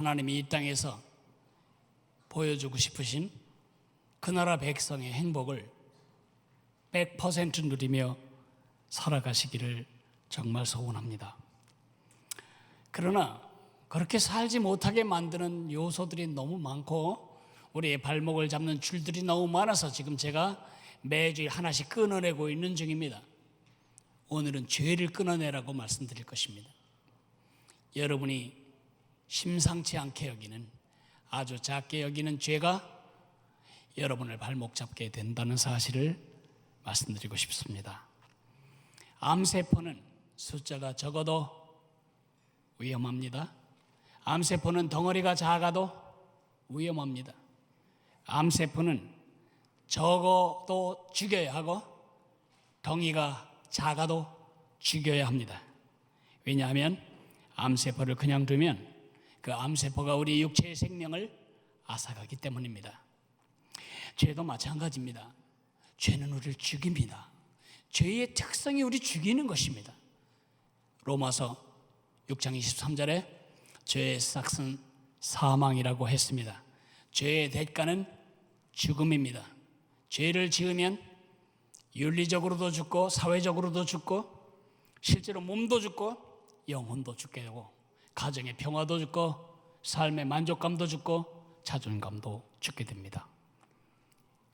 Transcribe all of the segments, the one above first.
하나님이 이 땅에서 보여주고 싶으신 그 나라 백성의 행복을 100% 누리며 살아가시기를 정말 소원합니다. 그러나 그렇게 살지 못하게 만드는 요소들이 너무 많고 우리의 발목을 잡는 줄들이 너무 많아서 지금 제가 매주 하나씩 끊어내고 있는 중입니다. 오늘은 죄를 끊어내라고 말씀드릴 것입니다. 여러분이 심상치 않게 여기는, 아주 작게 여기는 죄가 여러분을 발목 잡게 된다는 사실을 말씀드리고 싶습니다. 암세포는 숫자가 적어도 위험합니다. 암세포는 덩어리가 작아도 위험합니다. 암세포는 적어도 죽여야 하고 덩이가 작아도 죽여야 합니다. 왜냐하면 암세포를 그냥 두면 그 암세포가 우리 육체의 생명을 앗아가기 때문입니다. 죄도 마찬가지입니다. 죄는 우리를 죽입니다. 죄의 특성이 우리 죽이는 것입니다. 로마서 6장 23절에 죄의 삭은 사망이라고 했습니다. 죄의 대가는 죽음입니다. 죄를 지으면 윤리적으로도 죽고 사회적으로도 죽고 실제로 몸도 죽고 영혼도 죽게 되고 가정의 평화도 죽고 삶의 만족감도 죽고 자존감도 죽게 됩니다.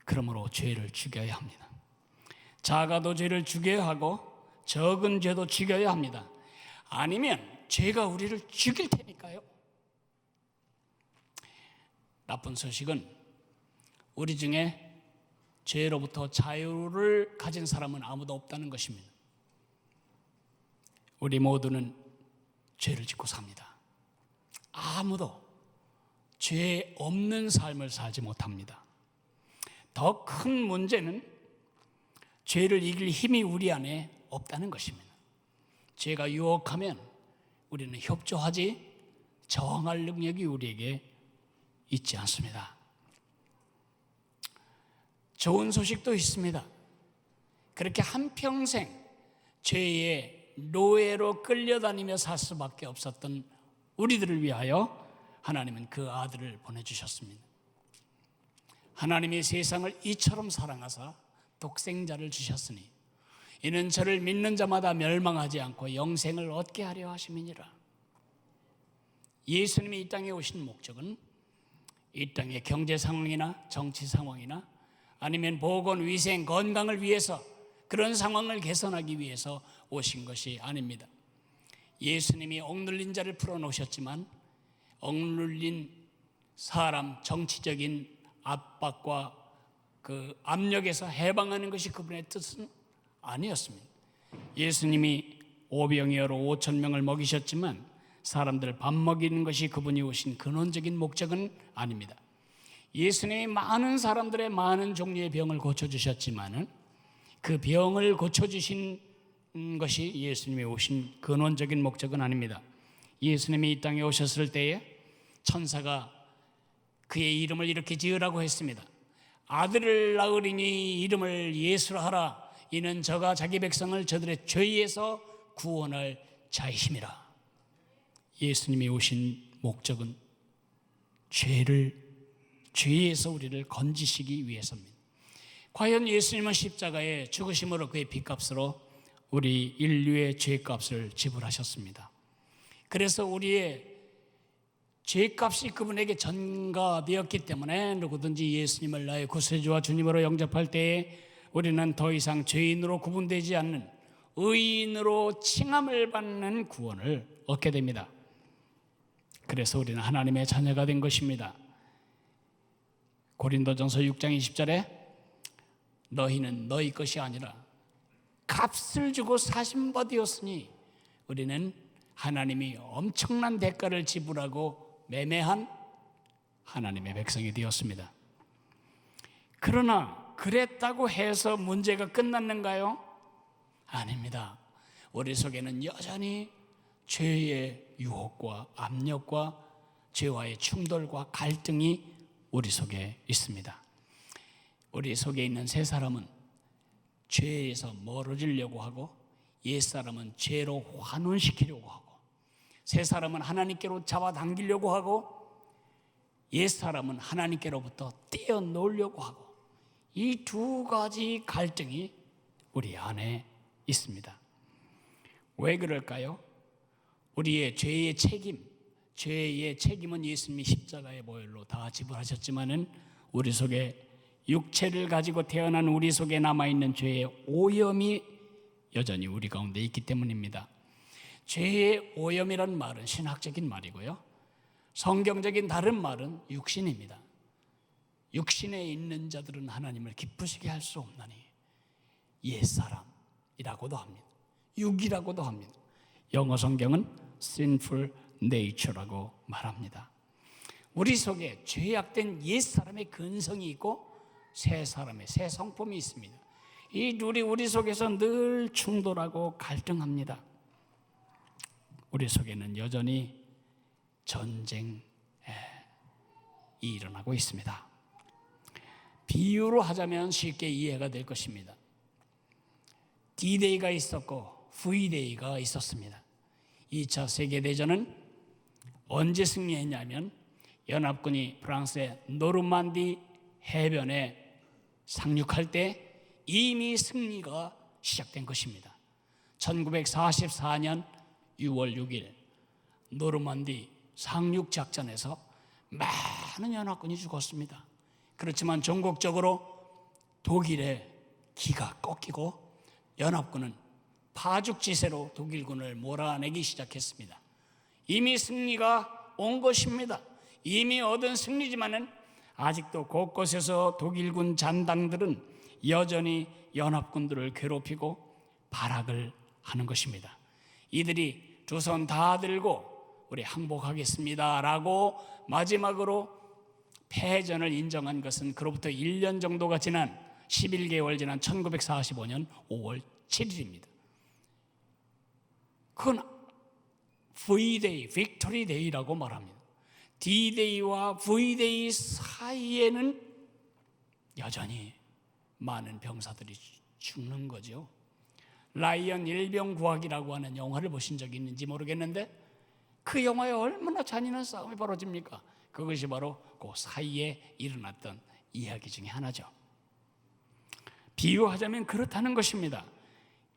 그러므로 죄를 죽여야 합니다. 작아도 죄를 죽여야 하고 적은 죄도 죽여야 합니다. 아니면 죄가 우리를 죽일 테니까요. 나쁜 소식은 우리 중에 죄로부터 자유를 가진 사람은 아무도 없다는 것입니다. 우리 모두는 죄를 짓고 삽니다. 아무도 죄 없는 삶을 살지 못합니다. 더 큰 문제는 죄를 이길 힘이 우리 안에 없다는 것입니다. 죄가 유혹하면 우리는 협조하지 저항할 능력이 우리에게 있지 않습니다. 좋은 소식도 있습니다. 그렇게 한평생 죄의 노예로 끌려다니며 살 수밖에 없었던 우리들을 위하여 하나님은 그 아들을 보내주셨습니다. 하나님이 세상을 이처럼 사랑하사 독생자를 주셨으니 이는 저를 믿는 자마다 멸망하지 않고 영생을 얻게 하려 하심이니라. 예수님이 이 땅에 오신 목적은 이 땅의 경제 상황이나 정치 상황이나 아니면 보건, 위생, 건강을 위해서 그런 상황을 개선하기 위해서 오신 것이 아닙니다. 예수님이 억눌린 자를 풀어놓으셨지만 억눌린 사람, 정치적인 압박과 그 압력에서 해방하는 것이 그분의 뜻은 아니었습니다. 예수님이 오병이어로 5천 명을 먹이셨지만 사람들 밥 먹이는 것이 그분이 오신 근원적인 목적은 아닙니다. 예수님이 많은 사람들의 많은 종류의 병을 고쳐주셨지만은 그 병을 고쳐주신 것이 예수님이 오신 근원적인 목적은 아닙니다. 예수님이 이 땅에 오셨을 때에 천사가 그의 이름을 이렇게 지으라고 했습니다. 아들을 낳으리니 이름을 예수라 하라. 이는 저가 자기 백성을 저들의 죄에서 구원할 자이심이라. 예수님이 오신 목적은 죄에서 우리를 건지시기 위해서입니다. 과연 예수님은 십자가에 죽으심으로 그의 빚값으로 우리 인류의 죄값을 지불하셨습니다. 그래서 우리의 죄값이 그분에게 전가되었기 때문에 누구든지 예수님을 나의 구세주와 주님으로 영접할 때에 우리는 더 이상 죄인으로 구분되지 않는 의인으로 칭함을 받는 구원을 얻게 됩니다. 그래서 우리는 하나님의 자녀가 된 것입니다. 고린도전서 6장 20절에 너희는 너희 것이 아니라 값을 주고 사신 바 되었으니 우리는 하나님이 엄청난 대가를 지불하고 매매한 하나님의 백성이 되었습니다. 그러나 그랬다고 해서 문제가 끝났는가요? 아닙니다. 우리 속에는 여전히 죄의 유혹과 압력과 죄와의 충돌과 갈등이 우리 속에 있습니다. 우리 속에 있는 세 사람은 죄에서 멀어지려고 하고 옛사람은 죄로 환원시키려고 하고 새 사람은 하나님께로 잡아당기려고 하고 옛사람은 하나님께로부터 떼어놓으려고 하고, 이 두 가지 갈등이 우리 안에 있습니다. 왜 그럴까요? 우리의 죄의 책임은 예수님이 십자가의 보혈로 다 지불하셨지만은 우리 속에 육체를 가지고 태어난 우리 속에 남아있는 죄의 오염이 여전히 우리 가운데 있기 때문입니다. 죄의 오염이란 말은 신학적인 말이고요, 성경적인 다른 말은 육신입니다. 육신에 있는 자들은 하나님을 기쁘시게 할 수 없나니 옛사람이라고도 합니다. 육이라고도 합니다. 영어 성경은 sinful nature라고 말합니다. 우리 속에 죄악된 옛사람의 근성이 있고 새 사람의 새 성품이 있습니다. 이 둘이 우리 속에서 늘 충돌하고 갈등합니다. 우리 속에는 여전히 전쟁이 일어나고 있습니다. 비유로 하자면 쉽게 이해가 될 것입니다. D-Day가 있었고 V-Day가 있었습니다. 2차 세계대전은 언제 승리했냐면 연합군이 프랑스의 노르만디 해변에 상륙할 때 이미 승리가 시작된 것입니다. 1944년 6월 6일 노르만디 상륙작전에서 많은 연합군이 죽었습니다. 그렇지만 전국적으로 독일의 기가 꺾이고 연합군은 파죽지세로 독일군을 몰아내기 시작했습니다. 이미 승리가 온 것입니다. 이미 얻은 승리지만은 아직도 곳곳에서 독일군 잔당들은 여전히 연합군들을 괴롭히고 발악을 하는 것입니다. 이들이 두 손 다 들고 우리 항복하겠습니다 라고 마지막으로 패전을 인정한 것은 그로부터 1년 정도가 지난 11개월 지난 1945년 5월 7일입니다. 그건 V-Day, Victory Day라고 말합니다. D-Day와 V-Day 사이에는 여전히 많은 병사들이 죽는 거죠. 라이언 일병구하기라고 하는 영화를 보신 적이 있는지 모르겠는데 그 영화에 얼마나 잔인한 싸움이 벌어집니까? 그것이 바로 그 사이에 일어났던 이야기 중에 하나죠. 비유하자면 그렇다는 것입니다.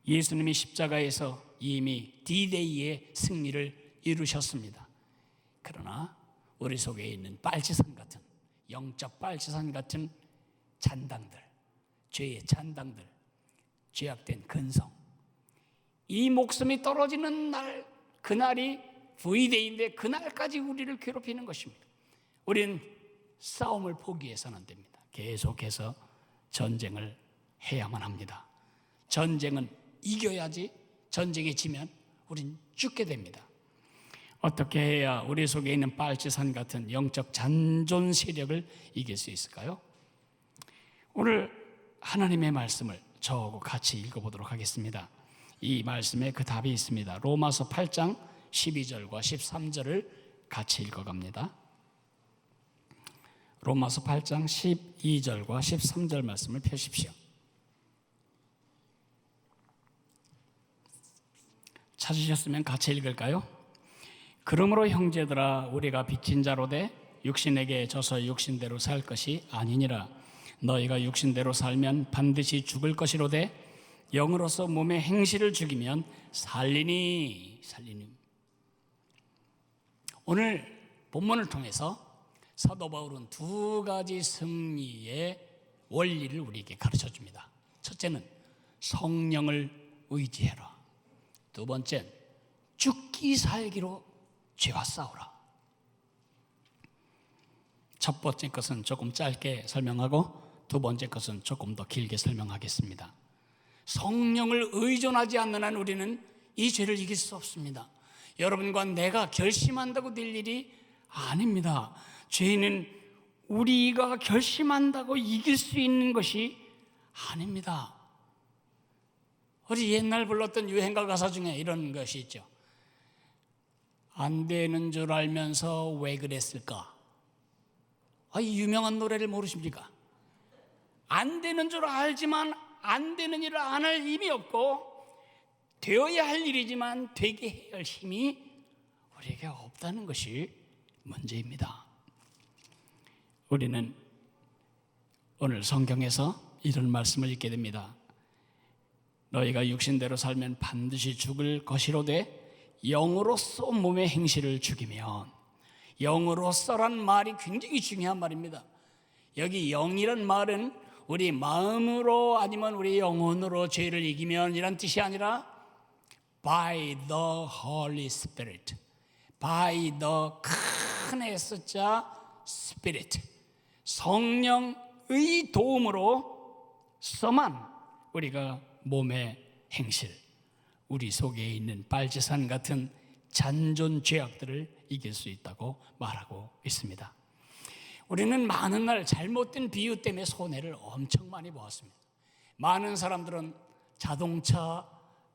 예수님이 십자가에서 이미 D-Day의 승리를 이루셨습니다. 그러나 우리 속에 있는 빨치산 같은, 영적 빨치산 같은 잔당들, 죄의 잔당들, 죄악된 근성, 이 목숨이 떨어지는 날, 그날이 V-Day인데 그날까지 우리를 괴롭히는 것입니다. 우리는 싸움을 포기해서는 안 됩니다. 계속해서 전쟁을 해야만 합니다. 전쟁은 이겨야지, 전쟁에 지면 우린 죽게 됩니다. 어떻게 해야 우리 속에 있는 빨치산 같은 영적 잔존 세력을 이길 수 있을까요? 오늘 하나님의 말씀을 저하고 같이 읽어보도록 하겠습니다. 이 말씀에 그 답이 있습니다. 로마서 8장 12절과 13절을 같이 읽어갑니다. 로마서 8장 12절과 13절 말씀을 펴십시오. 찾으셨으면 같이 읽을까요? 그러므로 형제들아 우리가 빚진 자로 돼 육신에게 져서 육신대로 살 것이 아니니라. 너희가 육신대로 살면 반드시 죽을 것이로되 영으로서 몸의 행실을 죽이면 살리니. 오늘 본문을 통해서 사도 바울은 두 가지 승리의 원리를 우리에게 가르쳐 줍니다. 첫째는 성령을 의지해라. 두 번째는 죽기 살기로 죄와 싸우라. 첫 번째 것은 조금 짧게 설명하고 두 번째 것은 조금 더 길게 설명하겠습니다. 성령을 의존하지 않는 한 우리는 이 죄를 이길 수 없습니다. 여러분과 내가 결심한다고 될 일이 아닙니다. 죄는 우리가 결심한다고 이길 수 있는 것이 아닙니다. 우리 옛날 불렀던 유행가 가사 중에 이런 것이 있죠. 안 되는 줄 알면서 왜 그랬을까? 이 유명한 노래를 모르십니까? 안 되는 줄 알지만 안 되는 일을 안 할 힘이 없고 되어야 할 일이지만 되게 해야 할 힘이 우리에게 없다는 것이 문제입니다. 우리는 오늘 성경에서 이런 말씀을 읽게 됩니다. 너희가 육신대로 살면 반드시 죽을 것이로되 영으로서 몸의 행실을 죽이면, 영으로서란 말이 굉장히 중요한 말입니다. 여기 영이란 말은 우리 마음으로 아니면 우리 영혼으로 죄를 이기면 이란 뜻이 아니라 by the Holy Spirit, by the 큰 S자 Spirit, 성령의 도움으로서만 우리가 몸의 행실, 우리 속에 있는 빨치산 같은 잔존 죄악들을 이길 수 있다고 말하고 있습니다. 우리는 많은 날 잘못된 비유 때문에 손해를 엄청 많이 보았습니다. 많은 사람들은 자동차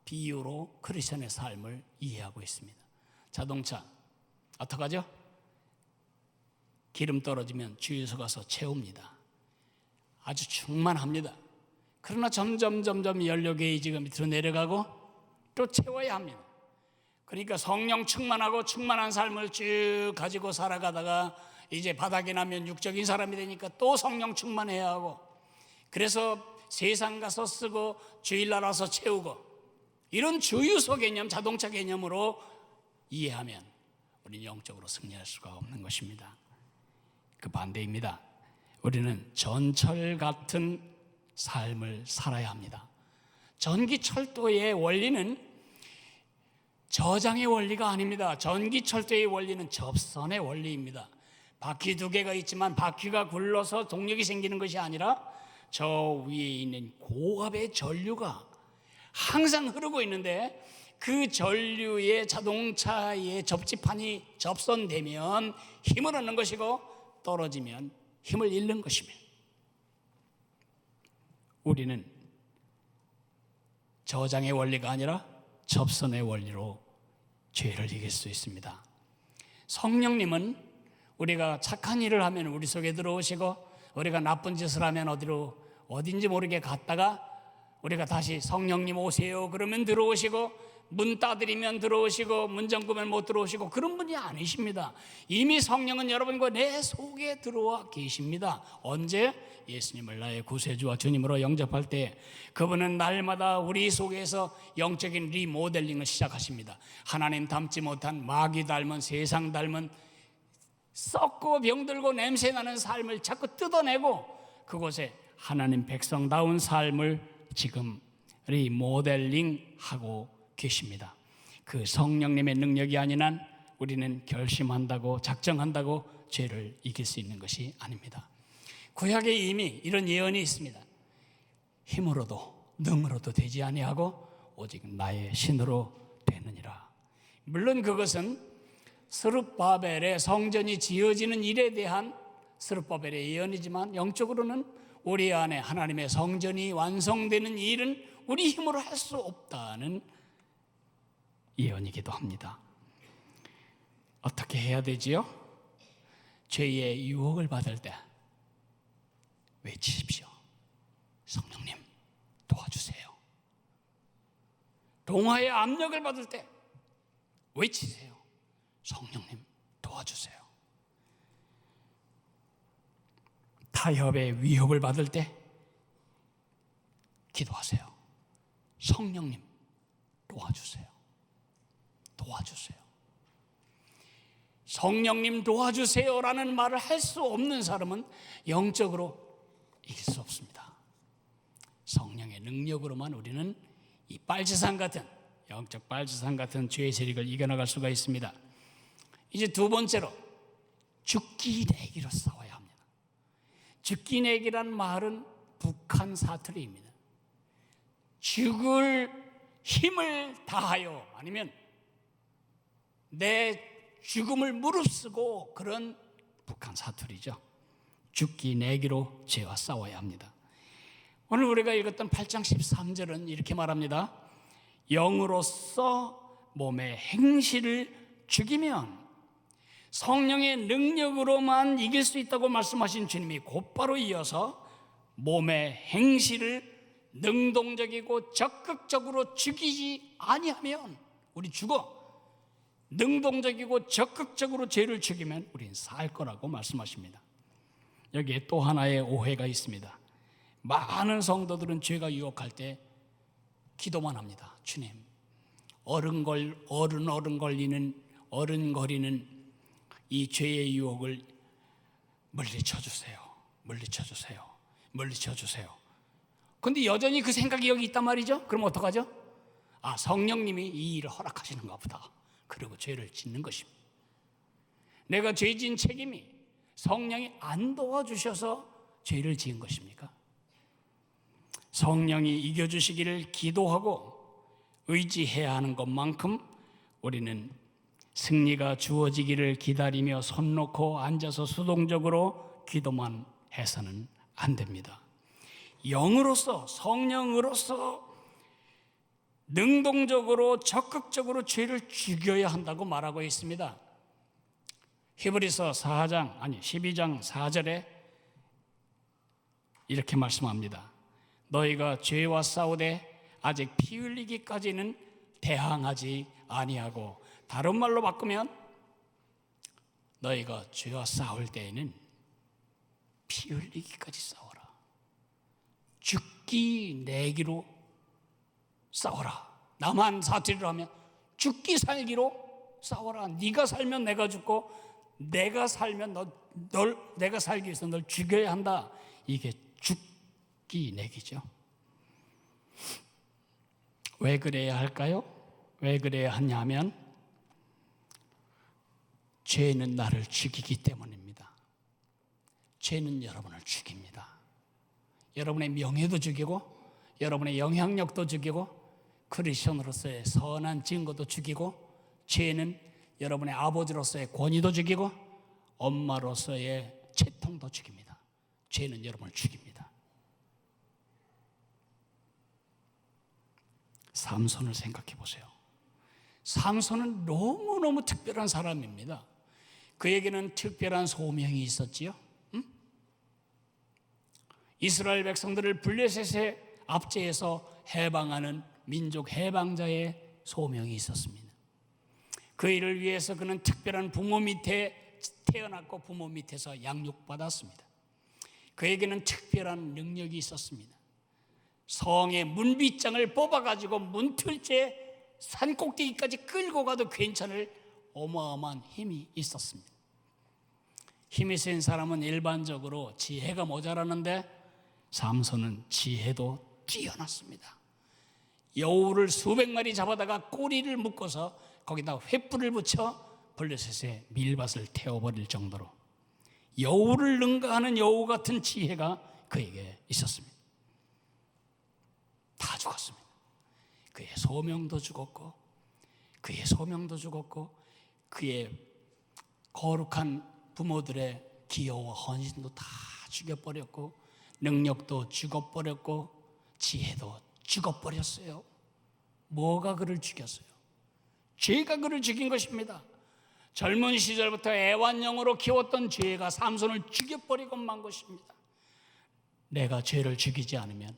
비유로 크리스천의 삶을 이해하고 있습니다. 자동차 어떡하죠? 기름 떨어지면 주유소 가서 채웁니다. 아주 충만합니다. 그러나 점점 연료 게이지가 밑으로 내려가고 또 채워야 합니다. 그러니까 성령 충만하고 충만한 삶을 쭉 가지고 살아가다가 이제 바닥이 나면 육적인 사람이 되니까 또 성령 충만해야 하고, 그래서 세상 가서 쓰고 주일날 와서 채우고, 이런 주유소 개념, 자동차 개념으로 이해하면 우리는 영적으로 승리할 수가 없는 것입니다. 그 반대입니다. 우리는 전철 같은 삶을 살아야 합니다. 전기철도의 원리는 저장의 원리가 아닙니다. 전기철도의 원리는 접선의 원리입니다. 바퀴 두 개가 있지만 바퀴가 굴러서 동력이 생기는 것이 아니라 저 위에 있는 고압의 전류가 항상 흐르고 있는데, 그 전류의 자동차의 접지판이 접선되면 힘을 얻는 것이고 떨어지면 힘을 잃는 것입니다. 우리는 저장의 원리가 아니라 접선의 원리로 죄를 이길 수 있습니다. 성령님은 우리가 착한 일을 하면 우리 속에 들어오시고, 우리가 나쁜 짓을 하면 어딘지 모르게 갔다가 우리가 다시 성령님 오세요 그러면 들어오시고, 문 따드리면 들어오시고, 문 잠그면 못 들어오시고, 그런 분이 아니십니다. 이미 성령은 여러분과 내 속에 들어와 계십니다. 언제? 예수님을 나의 구세주와 주님으로 영접할 때 그분은 날마다 우리 속에서 영적인 리모델링을 시작하십니다. 하나님 닮지 못한, 마귀 닮은, 세상 닮은, 썩고 병들고 냄새나는 삶을 자꾸 뜯어내고 그곳에 하나님 백성다운 삶을 지금 리모델링하고 계십니다. 그 성령님의 능력이 아닌 한 우리는 결심한다고 작정한다고 죄를 이길 수 있는 것이 아닙니다. 구약에 이미 이런 예언이 있습니다. 힘으로도 능으로도 되지 아니하고 오직 나의 신으로 되느니라. 물론 그것은 스룹바벨의 성전이 지어지는 일에 대한 스룹바벨의 예언이지만, 영적으로는 우리 안에 하나님의 성전이 완성되는 일은 우리 힘으로 할 수 없다는 예언이기도 합니다. 어떻게 해야 되지요? 죄의 유혹을 받을 때 외치십시오. 성령님 도와주세요. 동화의 압력을 받을 때 외치세요. 성령님 도와주세요. 타협의 위협을 받을 때 기도하세요. 성령님 도와주세요. 도와주세요. 성령님 도와주세요라는 말을 할 수 없는 사람은 영적으로 이길 수 없습니다. 성령의 능력으로만 우리는 이 빨치산 같은, 영적 빨치산 같은 죄의 세력을 이겨나갈 수가 있습니다. 이제 두 번째로 죽기 내기로 싸워야 합니다. 죽기 내기란 말은 북한 사투리입니다. 죽을 힘을 다하여, 아니면 내 죽음을 무릅쓰고, 그런 북한 사투리죠. 죽기 내기로 죄와 싸워야 합니다. 오늘 우리가 읽었던 8장 13절은 이렇게 말합니다. 영으로서 몸의 행실을 죽이면, 성령의 능력으로만 이길 수 있다고 말씀하신 주님이 곧바로 이어서 몸의 행실을 능동적이고 적극적으로 죽이지 아니하면 우리 죽어. 능동적이고 적극적으로 죄를 죽이면 우린 살 거라고 말씀하십니다. 여기에 또 하나의 오해가 있습니다. 많은 성도들은 죄가 유혹할 때 기도만 합니다. 주님, 어른거리는 이 죄의 유혹을 물리쳐 주세요. 근데 여전히 그 생각이 여기 있단 말이죠. 그럼 어떡하죠? 성령님이 이 일을 허락하시는가 보다. 그리고 죄를 짓는 것입니다. 내가 죄 지은 책임이 성령이 안 도와주셔서 죄를 지은 것입니까? 성령이 이겨주시기를 기도하고 의지해야 하는 것만큼 우리는 승리가 주어지기를 기다리며 손 놓고 앉아서 수동적으로 기도만 해서는 안 됩니다. 영으로서, 성령으로서 능동적으로 적극적으로 죄를 죽여야 한다고 말하고 있습니다. 히브리서 12장 4절에 이렇게 말씀합니다. 너희가 죄와 싸우되 아직 피 흘리기까지는 대항하지 아니하고, 다른 말로 바꾸면 너희가 죄와 싸울 때에는 피 흘리기까지 싸워라. 죽기 내기로 싸워라. 나만 사투리로 하면 죽기 살기로 싸워라. 네가 살면 내가 죽고 내가 살면 내가 살기 위해서 널 죽여야 한다. 이게 죽기 내기죠. 왜 그래야 할까요? 왜 그래야 하냐면 죄는 나를 죽이기 때문입니다. 죄는 여러분을 죽입니다. 여러분의 명예도 죽이고, 여러분의 영향력도 죽이고, 크리스천으로서의 선한 증거도 죽이고, 죄는 여러분의 아버지로서의 권위도 죽이고, 엄마로서의 채통도 죽입니다. 죄는 여러분을 죽입니다. 삼손을 생각해 보세요. 삼손은 너무너무 특별한 사람입니다. 그에게는 특별한 소명이 있었지요. 이스라엘 백성들을 블레셋의 압제에서 해방하는 민족 해방자의 소명이 있었습니다. 그 일을 위해서 그는 특별한 부모 밑에 태어났고 부모 밑에서 양육받았습니다. 그에게는 특별한 능력이 있었습니다. 성의 문빗장을 뽑아가지고 문틀째 산 꼭대기까지 끌고 가도 괜찮을 어마어마한 힘이 있었습니다. 힘이 센 사람은 일반적으로 지혜가 모자라는데 삼손은 지혜도 뛰어났습니다. 여우를 수백 마리 잡아다가 꼬리를 묶어서 거기다 횃불을 붙여 블레셋의 밀밭을 태워버릴 정도로 여우를 능가하는 여우 같은 지혜가 그에게 있었습니다. 다 죽었습니다. 그의 소명도 죽었고, 그의 거룩한 부모들의 기여와 헌신도 다 죽여버렸고, 능력도 죽어버렸고, 지혜도 죽어버렸어요. 뭐가 그를 죽였어요? 죄가 그를 죽인 것입니다. 젊은 시절부터 애완용으로 키웠던 죄가 삼손을 죽여버리고 만 것입니다. 내가 죄를 죽이지 않으면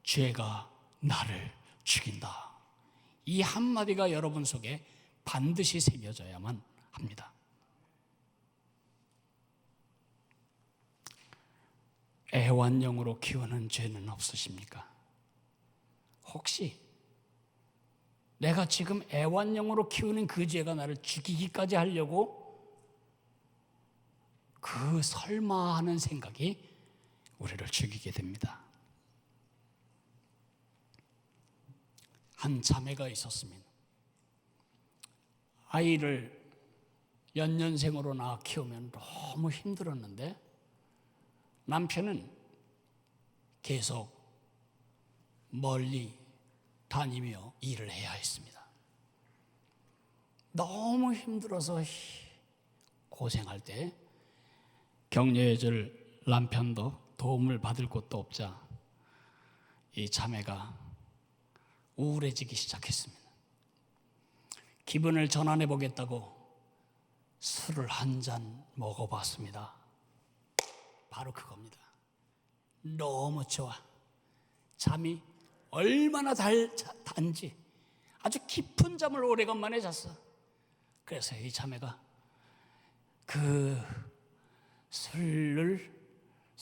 죄가 나를 죽인다. 이 한마디가 여러분 속에 반드시 새겨져야만 합니다. 애완용으로 키우는 죄는 없으십니까? 혹시 내가 지금 애완용으로 키우는 그 죄가 나를 죽이기까지 하려고 그 설마 하는 생각이 우리를 죽이게 됩니다. 한 자매가 있었습니다. 아이를 연년생으로 낳아 키우면 너무 힘들었는데 남편은 계속 멀리 다니며 일을 해야 했습니다. 너무 힘들어서 고생할 때 격려해줄 남편도 도움을 받을 곳도 없자 이 자매가 우울해지기 시작했습니다. 기분을 전환해 보겠다고 술을 한 잔 먹어봤습니다. 바로 그겁니다. 너무 좋아. 잠이 얼마나 단지 아주 깊은 잠을 오래간만에 잤어. 그래서 이 자매가 그 술을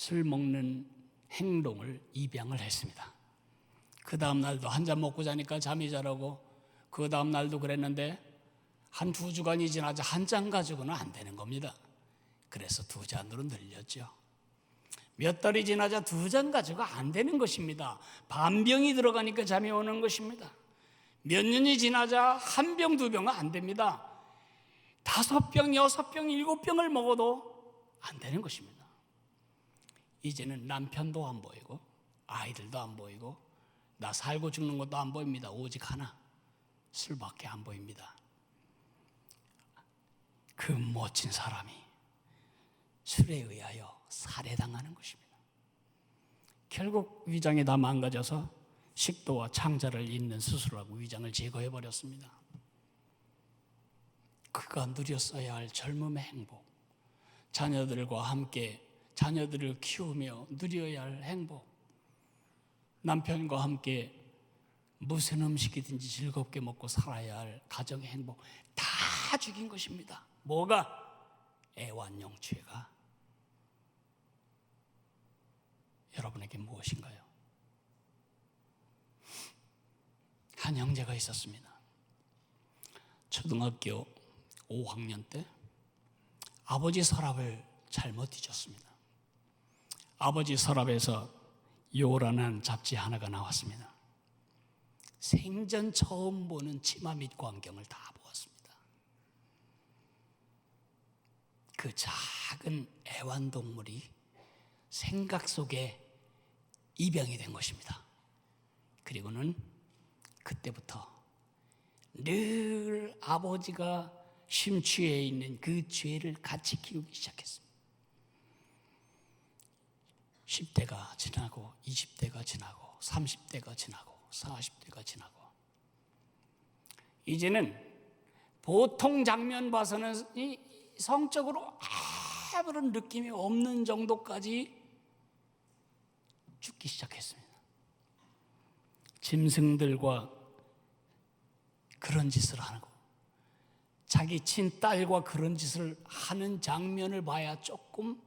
술 먹는 행동을 입양을 했습니다. 그 다음 날도 한 잔 먹고 자니까 잠이 잘 오고, 그 다음 날도 그랬는데 한 2주간이 지나자 한 잔 가지고는 안 되는 겁니다. 그래서 2잔으로 늘렸죠. 몇 달이 지나자 2잔 가지고 안 되는 것입니다. 반병이 들어가니까 잠이 오는 것입니다. 몇 년이 지나자 1병, 2병은 안 됩니다. 5병, 6병, 7병을 먹어도 안 되는 것입니다. 이제는 남편도 안 보이고 아이들도 안 보이고 나 살고 죽는 것도 안 보입니다. 오직 하나, 술밖에 안 보입니다. 그 멋진 사람이 술에 의하여 살해당하는 것입니다. 결국 위장이 다 망가져서 식도와 창자를 잇는 수술하고 위장을 제거해버렸습니다. 그가 누렸어야 할 젊음의 행복, 자녀들과 함께 자녀들을 키우며 누려야 할 행복, 남편과 함께 무슨 음식이든지 즐겁게 먹고 살아야 할 가정의 행복 다 죽인 것입니다. 뭐가? 애완용죄가. 여러분에게 무엇인가요? 한 형제가 있었습니다. 초등학교 5학년 때 아버지 서랍을 잘못 뒤졌습니다. 아버지 서랍에서 요란한 잡지 하나가 나왔습니다. 생전 처음 보는 치마 밑 광경을 다 보았습니다. 그 작은 애완동물이 생각 속에 입양이 된 것입니다. 그리고는 그때부터 늘 아버지가 심취해 있는 그 죄를 같이 키우기 시작했습니다. 10대가 지나고 20대가 지나고 30대가 지나고 40대가 지나고 이제는 보통 장면 봐서는 성적으로 아무런 느낌이 없는 정도까지 죽기 시작했습니다. 짐승들과 그런 짓을 하고 자기 친딸과 그런 짓을 하는 장면을 봐야 조금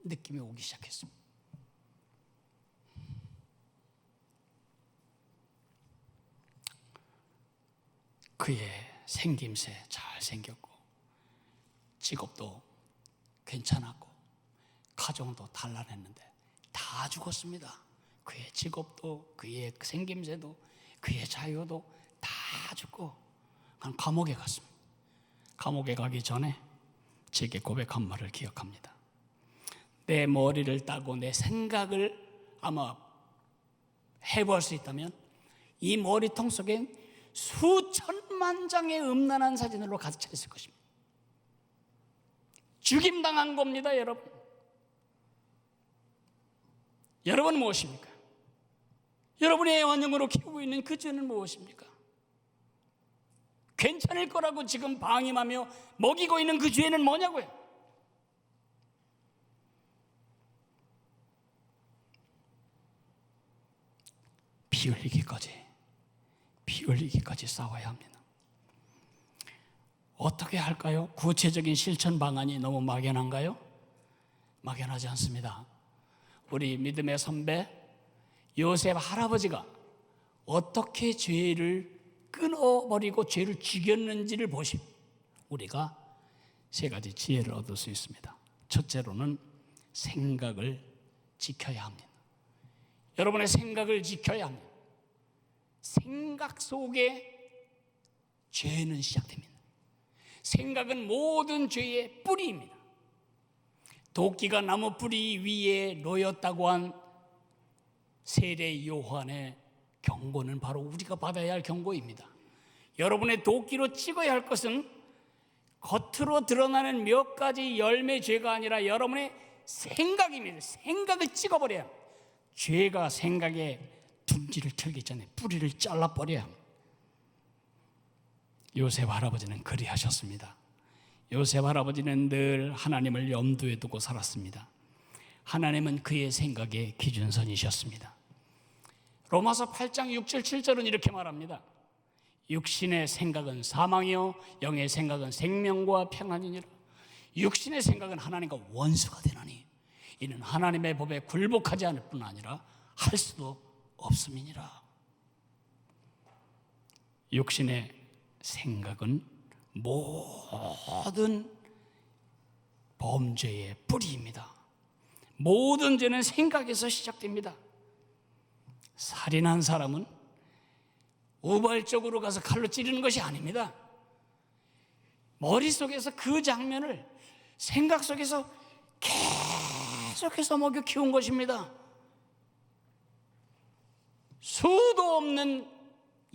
느낌이 오기 시작했습니다. 그의 생김새 잘생겼고 직업도 괜찮았고 가정도 단란했는데 다 죽었습니다. 그의 직업도 그의 생김새도 그의 자유도 다 죽고 그냥 감옥에 갔습니다. 감옥에 가기 전에 제게 고백한 말을 기억합니다. 내 머리를 따고 내 생각을 아마 해볼 수 있다면 이 머리통 속엔 수천만 장의 음란한 사진으로 가득 차 있을 것입니다. 죽임당한 겁니다, 여러분. 여러분은 무엇입니까? 여러분의 애완용으로 키우고 있는 그 죄는 무엇입니까? 괜찮을 거라고 지금 방임하며 먹이고 있는 그 죄는 뭐냐고요? 피 흘리기까지 싸워야 합니다. 어떻게 할까요? 구체적인 실천 방안이 너무 막연한가요? 막연하지 않습니다. 우리 믿음의 선배 요셉 할아버지가 어떻게 죄를 끊어버리고 죄를 죽였는지를 보시면 우리가 3가지 지혜를 얻을 수 있습니다. 첫째로는 생각을 지켜야 합니다. 여러분의 생각을 지켜야 합니다. 생각 속에 죄는 시작됩니다. 생각은 모든 죄의 뿌리입니다. 도끼가 나무 뿌리 위에 놓였다고 한 세례 요한의 경고는 바로 우리가 받아야 할 경고입니다. 여러분의 도끼로 찍어야 할 것은 겉으로 드러나는 몇 가지 열매 죄가 아니라 여러분의 생각입니다. 생각을 찍어버려야 합니다. 죄가 생각에 둥지를 틀기 전에 뿌리를 잘라버려야 합니다. 요셉 할아버지는 그리하셨습니다. 요셉 할아버지는 늘 하나님을 염두에 두고 살았습니다. 하나님은 그의 생각의 기준선이셨습니다. 로마서 8장 6절 7절은 이렇게 말합니다. 육신의 생각은 사망이요 영의 생각은 생명과 평안이니라. 육신의 생각은 하나님과 원수가 되나니 이는 하나님의 법에 굴복하지 않을 뿐 아니라 할 수도 없음이니라. 육신의 생각은 모든 범죄의 뿌리입니다. 모든 죄는 생각에서 시작됩니다. 살인한 사람은 우발적으로 가서 칼로 찌르는 것이 아닙니다. 머릿속에서 그 장면을 생각 속에서 계속해서 먹여 키운 것입니다. 수도 없는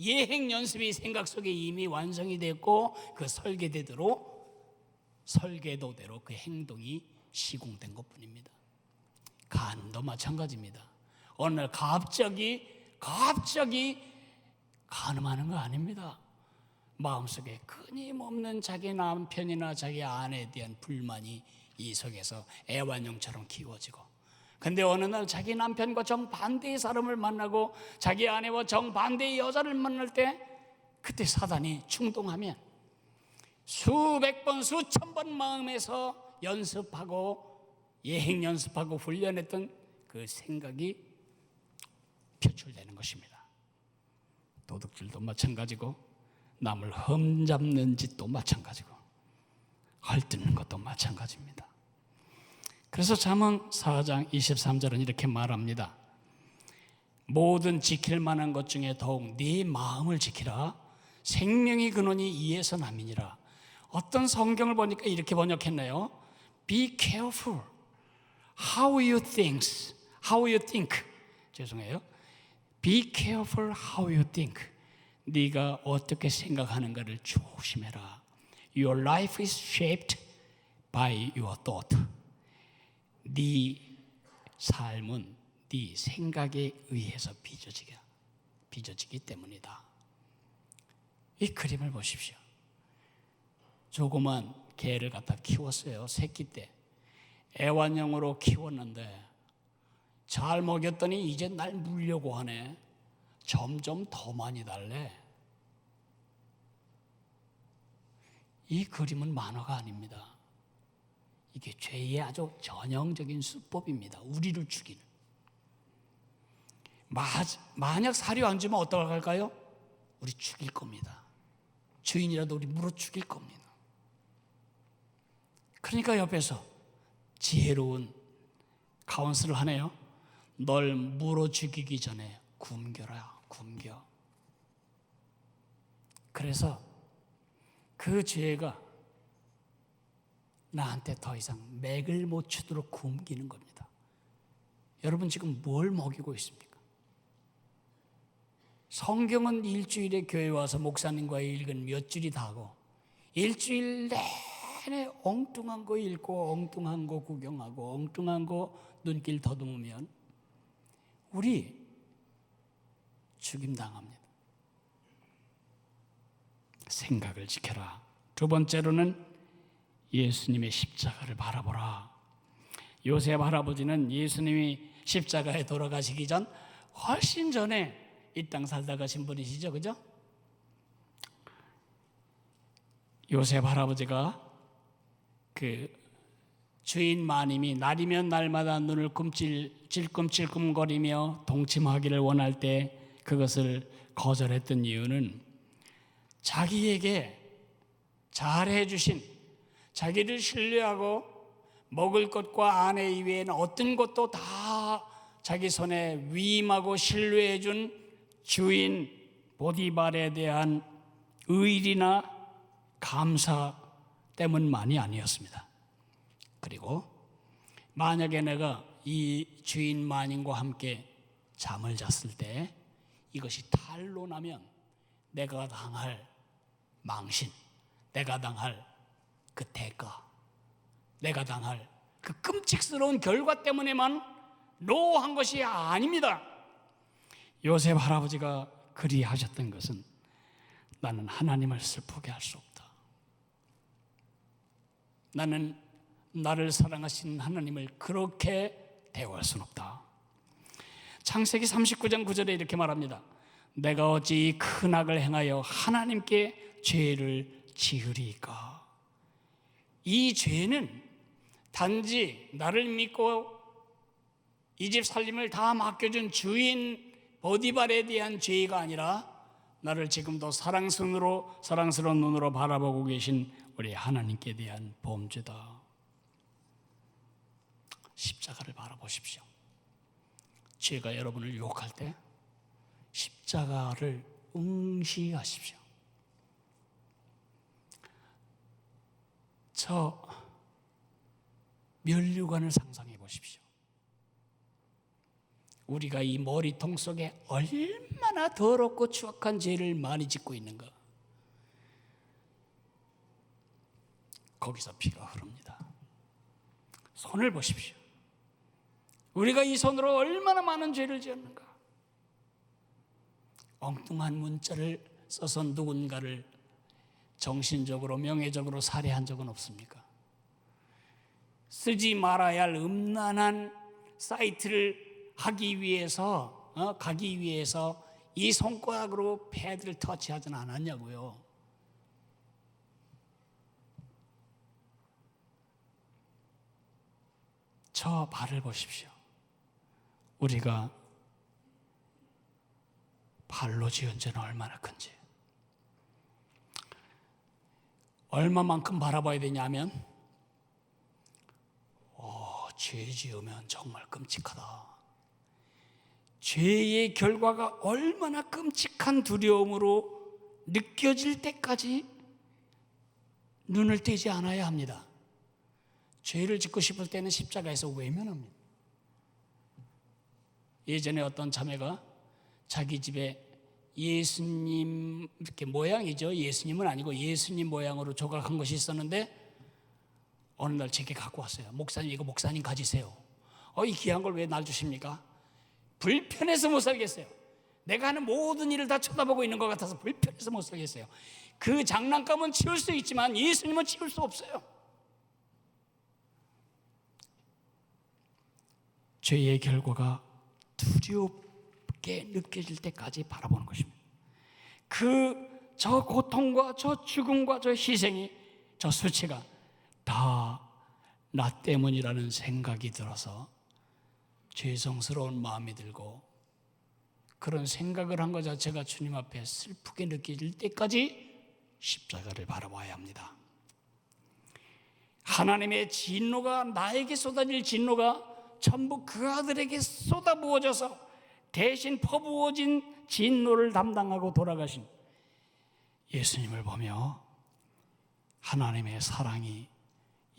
예행 연습이 생각 속에 이미 완성이 됐고 그 설계도대로 그 행동이 시공된 것뿐입니다. 간도 마찬가지입니다. 어느 날 갑자기 간음하는 거 아닙니다. 마음속에 끊임없는 자기 남편이나 자기 아내에 대한 불만이 이 속에서 애완용처럼 키워지고, 근데 어느 날 자기 남편과 정반대의 사람을 만나고 자기 아내와 정반대의 여자를 만날 때 그때 사단이 충동하면 수백 번 수천 번 마음에서 연습하고 예행 연습하고 훈련했던 그 생각이 표출되는 것입니다. 도둑질도 마찬가지고 남을 흠잡는 짓도 마찬가지고 헐뜯는 것도 마찬가지입니다. 그래서 잠언 4장 23절은 이렇게 말합니다. 모든 지킬 만한 것 중에 더욱 네 마음을 지키라. 생명의 근원이 이에서 남이니라. 어떤 성경을 보니까 이렇게 번역했네요. Be careful how you think. 죄송해요. Be careful how you think. 네가 어떻게 생각하는가를 조심해라. Your life is shaped by your thought. 네 삶은 네 생각에 의해서 빚어지기 때문이다. 이 그림을 보십시오. 조그만 개를 갖다 키웠어요. 새끼 때 애완용으로 키웠는데 잘 먹였더니 이제 날 물려고 하네. 점점 더 많이 달래. 이 그림은 만화가 아닙니다. 이게 죄의 아주 전형적인 수법입니다. 우리를 죽이는. 만약 사료 안 주면 어떡할까요? 우리 죽일 겁니다. 주인이라도 우리 물어 죽일 겁니다. 그러니까 옆에서 지혜로운 카운슬을 하네요. 널 물어 죽이기 전에 굶겨라, 굶겨. 그래서 그 죄가 나한테 더 이상 맥을 못 추도록 굶기는 겁니다. 여러분 지금 뭘 먹이고 있습니까? 성경은 일주일에 교회 와서 목사님과 읽은 몇 줄이 다고 일주일 내내 엉뚱한 거 읽고 엉뚱한 거 구경하고 엉뚱한 거 눈길 더듬으면 우리 죽임당합니다. 생각을 지켜라. 두 번째로는 예수님의 십자가를 바라보라. 요셉 할아버지는 예수님이 십자가에 돌아가시기 전 훨씬 전에 이 땅 살다 가신 분이시죠, 그죠? 요셉 할아버지가 그 주인 마님이 날이면 날마다 눈을 찔끔찔끔거리며 동침하기를 원할 때 그것을 거절했던 이유는 자기에게 잘해 주신, 자기를 신뢰하고 먹을 것과 아내 이외에는 어떤 것도 다 자기 손에 위임하고 신뢰해 준 주인 보디발에 대한 의리나 감사 때문만이 아니었습니다. 그리고 만약에 내가 이 주인 마님과 함께 잠을 잤을 때 이것이 탄로나면 내가 당할 망신, 내가 당할 그 대가, 내가 당할 그 끔찍스러운 결과 때문에만 노한 것이 아닙니다. 요셉 할아버지가 그리하셨던 것은 나는 하나님을 슬프게 할 수 없다. 나는 나를 사랑하신 하나님을 그렇게 대우할 수는 없다. 창세기 39장 9절에 이렇게 말합니다. 내가 어찌 큰 악을 행하여 하나님께 죄를 지으리까. 이 죄는 단지 나를 믿고 이 집 살림을 다 맡겨준 주인 보디발에 대한 죄가 아니라 나를 지금도 사랑스러운 눈으로 바라보고 계신 우리 하나님께 대한 범죄다. 십자가를 바라보십시오. 죄가 여러분을 유혹할 때 십자가를 응시하십시오. 저 면류관을 상상해 보십시오. 우리가 이 머리통 속에 얼마나 더럽고 추악한 죄를 많이 짓고 있는가. 거기서 피가 흐릅니다. 손을 보십시오. 우리가 이 손으로 얼마나 많은 죄를 지었는가. 엉뚱한 문자를 써서 누군가를 정신적으로 명예적으로 살해한 적은 없습니까? 쓰지 말아야 할 음란한 사이트를 가기 위해서 이 손가락으로 패드를 터치하지는 않았냐고요. 저 발을 보십시오. 우리가 발로 지은 죄는 얼마나 큰지. 얼마만큼 바라봐야 되냐면 죄 지으면 정말 끔찍하다. 죄의 결과가 얼마나 끔찍한 두려움으로 느껴질 때까지 눈을 떼지 않아야 합니다. 죄를 짓고 싶을 때는 십자가에서 외면합니다. 예전에 어떤 자매가 자기 집에 예수님 이렇게 모양이죠. 예수님은 아니고 예수님 모양으로 조각한 것이 있었는데 어느 날 제게 갖고 왔어요. 목사님, 이거 목사님 가지세요. 이 귀한 걸 왜 날 주십니까? 불편해서 못 살겠어요. 내가 하는 모든 일을 다 쳐다보고 있는 것 같아서 불편해서 못 살겠어요. 그 장난감은 치울 수 있지만 예수님은 치울 수 없어요. 죄의 결과가 두렵게 느껴질 때까지 바라보는 것입니다. 저 고통과 저 죽음과 저 희생이, 저 수치가 다 나 때문이라는 생각이 들어서 죄송스러운 마음이 들고, 그런 생각을 한 것 자체가 주님 앞에 슬프게 느껴질 때까지 십자가를 바라봐야 합니다. 하나님의 진노가, 나에게 쏟아질 진노가 전부 그 아들에게 쏟아부어져서 대신 퍼부어진 진노를 담당하고 돌아가신 예수님을 보며 하나님의 사랑이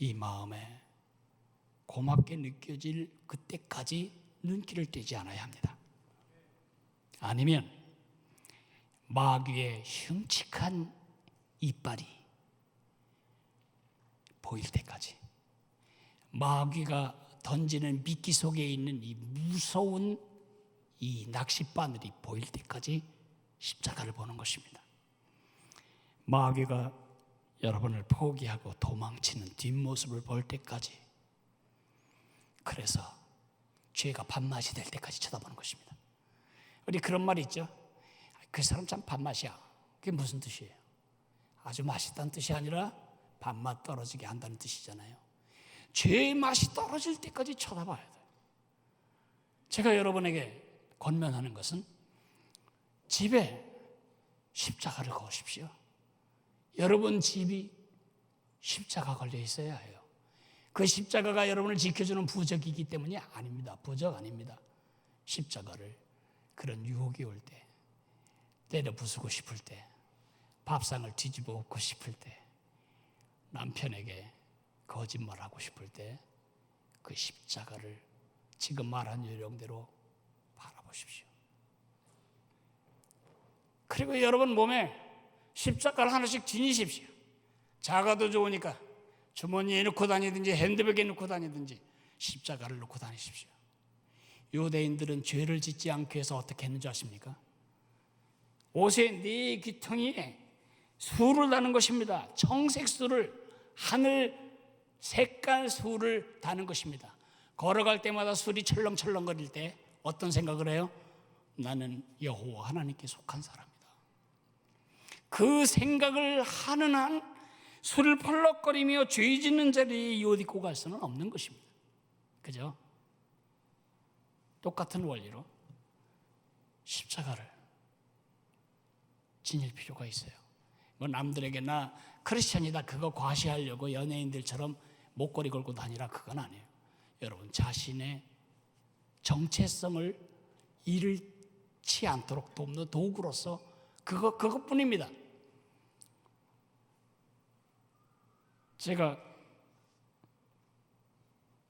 이 마음에 고맙게 느껴질 그때까지 눈길을 떼지 않아야 합니다. 아니면 마귀의 흉측한 이빨이 보일 때까지, 마귀가 던지는 미끼 속에 있는 이 무서운 이 낚싯바늘이 보일 때까지 십자가를 보는 것입니다. 마귀가 여러분을 포기하고 도망치는 뒷모습을 볼 때까지, 그래서 죄가 밥맛이 될 때까지 쳐다보는 것입니다. 우리 그런 말이 있죠. 그 사람 참 밥맛이야. 그게 무슨 뜻이에요? 아주 맛있다는 뜻이 아니라 밥맛 떨어지게 한다는 뜻이잖아요. 죄의 맛이 떨어질 때까지 쳐다봐야 돼요. 제가 여러분에게 권면하는 것은 집에 십자가를 거십시오. 여러분 집이 십자가 걸려 있어야 해요. 그 십자가가 여러분을 지켜주는 부적이기 때문이 아닙니다. 부적 아닙니다. 십자가를 그런 유혹이 올 때, 때려 부수고 싶을 때, 밥상을 뒤집어 엎고 싶을 때, 남편에게 거짓말하고 싶을 때 그 십자가를 지금 말한 요령대로 바라보십시오. 그리고 여러분 몸에 십자가를 하나씩 지니십시오. 작아도 좋으니까 주머니에 넣고 다니든지 핸드백에 넣고 다니든지 십자가를 넣고 다니십시오. 유대인들은 죄를 짓지 않기 위해서 어떻게 했는지 아십니까? 옷에 네 귀퉁이에 수를 다는 것입니다. 청색 수를, 하늘 색깔 수를 다는 것입니다. 걸어갈 때마다 술이 철렁철렁거릴 때 어떤 생각을 해요? 나는 여호와 하나님께 속한 사람이다. 그 생각을 하는 한 술을 펄럭거리며 죄 짓는 자리에 이 옷 입고 갈 수는 없는 것입니다. 그죠? 똑같은 원리로 십자가를 지닐 필요가 있어요. 뭐 남들에게 나 크리스천이다 그거 과시하려고 연예인들처럼 목걸이 걸고 다니라 그건 아니에요. 여러분 자신의 정체성을 잃지 않도록 돕는 도구로서 그것뿐입니다. 제가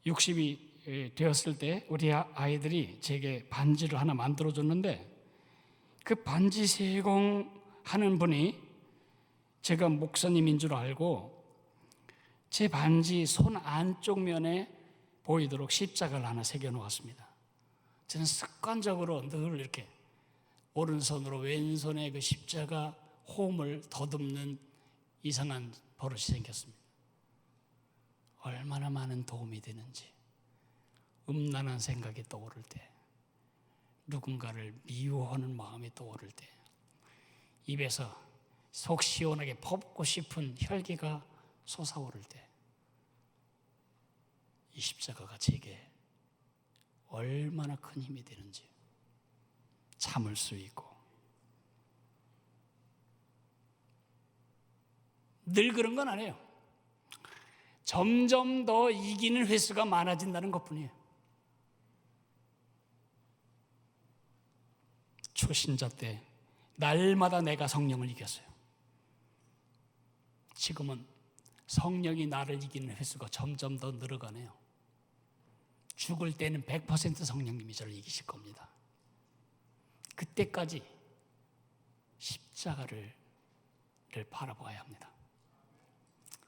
60이 되었을 때 우리 아이들이 제게 반지를 하나 만들어줬는데 그 반지 세공하는 분이 제가 목사님인 줄 알고 제 반지 손 안쪽 면에 보이도록 십자가를 하나 새겨놓았습니다. 저는 습관적으로 늘 이렇게 오른손으로 왼손에 그 십자가 홈을 더듬는 이상한 버릇이 생겼습니다. 얼마나 많은 도움이 되는지. 음란한 생각이 떠오를 때, 누군가를 미워하는 마음이 떠오를 때, 입에서 속 시원하게 퍼붓고 싶은 혈기가 솟아오를 때, 이 십자가가 제게 얼마나 큰 힘이 되는지 참을 수 있고, 늘 그런 건 아니에요. 점점 더 이기는 횟수가 많아진다는 것뿐이에요. 초신자 때 날마다 내가 성령을 이겼어요. 지금은 성령이 나를 이기는 횟수가 점점 더 늘어가네요. 죽을 때는 100% 성령님이 저를 이기실 겁니다. 그때까지 십자가를 바라봐야 합니다.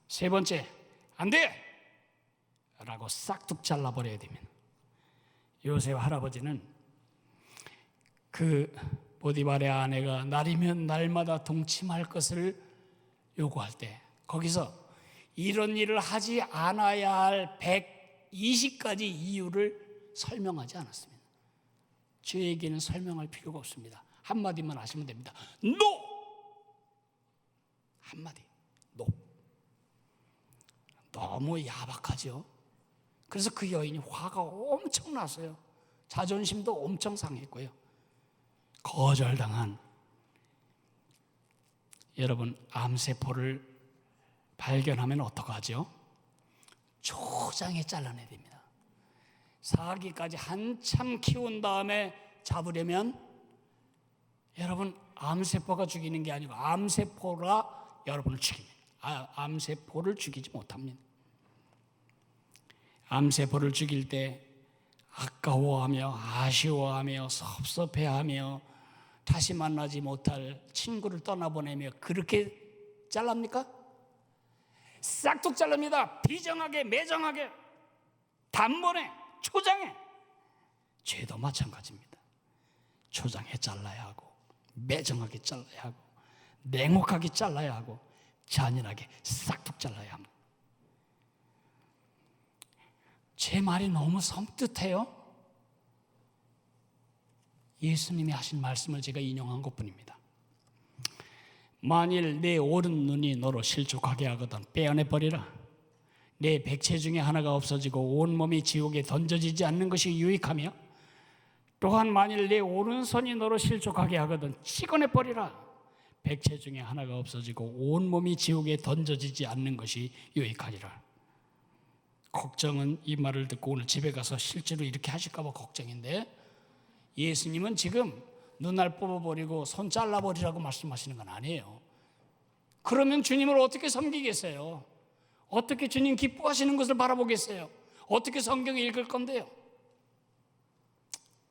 세 번째, 안 돼! 라고 싹둑 잘라버려야 됩니다. 요셉 할아버지는 그 보디발의 아내가 날이면 날마다 동침할 것을 요구할 때 거기서 이런 일을 하지 않아야 할 120가지 이유를 설명하지 않았습니다. 저에게는 설명할 필요가 없습니다. 한마디만 하시면 됩니다. NO! 한마디. NO. 너무 야박하죠. 그래서 그 여인이 화가 엄청 났어요. 자존심도 엄청 상했고요. 거절당한, 여러분 암세포를 발견하면 어떡하죠? 초장에 잘라내야 됩니다. 사기까지 한참 키운 다음에 잡으려면 여러분 암세포가 죽이는 게 아니고 암세포가 여러분을 죽입니다. 암세포를 죽이지 못합니다. 암세포를 죽일 때 아까워하며 아쉬워하며 섭섭해하며 다시 만나지 못할 친구를 떠나보내며 그렇게 잘랍니까? 싹둑 자릅니다. 비정하게 매정하게 단번에 초장에. 죄도 마찬가지입니다. 초장에 잘라야 하고 매정하게 잘라야 하고 냉혹하게 잘라야 하고 잔인하게 싹둑 잘라야 합니다. 제 말이 너무 섬뜩해요? 예수님이 하신 말씀을 제가 인용한 것뿐입니다. 만일 내 오른 눈이 너로 실족하게 하거든 빼어내버리라. 내 백체 중에 하나가 없어지고 온몸이 지옥에 던져지지 않는 것이 유익하며 또한 만일 내 오른손이 너로 실족하게 하거든 찍어내버리라. 백체 중에 하나가 없어지고 온몸이 지옥에 던져지지 않는 것이 유익하리라. 걱정은 이 말을 듣고 오늘 집에 가서 실제로 이렇게 하실까 봐 걱정인데, 예수님은 지금 눈알 뽑아버리고 손 잘라버리라고 말씀하시는 건 아니에요. 그러면 주님을 어떻게 섬기겠어요? 어떻게 주님 기뻐하시는 것을 바라보겠어요? 어떻게 성경을 읽을 건데요?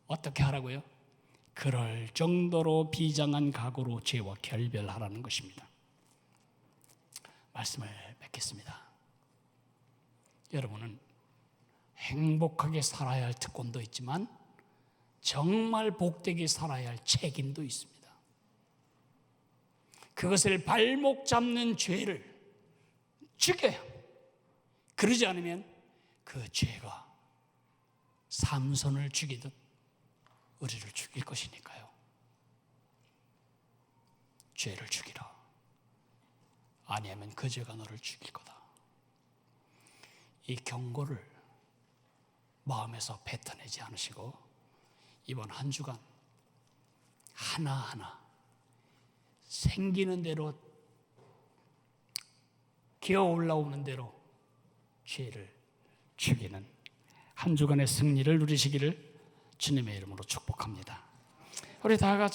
어떻게 하라고요? 그럴 정도로 비장한 각오로 죄와 결별하라는 것입니다. 말씀을 맺겠습니다. 여러분은 행복하게 살아야 할 특권도 있지만 정말 복되게 살아야 할 책임도 있습니다. 그것을 발목 잡는 죄를 죽여야 합니다. 그러지 않으면 그 죄가 삼손을 죽이듯 우리를 죽일 것이니까요. 죄를 죽이라. 아니하면 그 죄가 너를 죽일 거다. 이 경고를 마음에서 뱉어내지 않으시고 이번 한 주간 하나하나 생기는 대로 기어 올라오는 대로 죄를 죽이는 한 주간의 승리를 누리시기를 주님의 이름으로 축복합니다. 우리 다 같이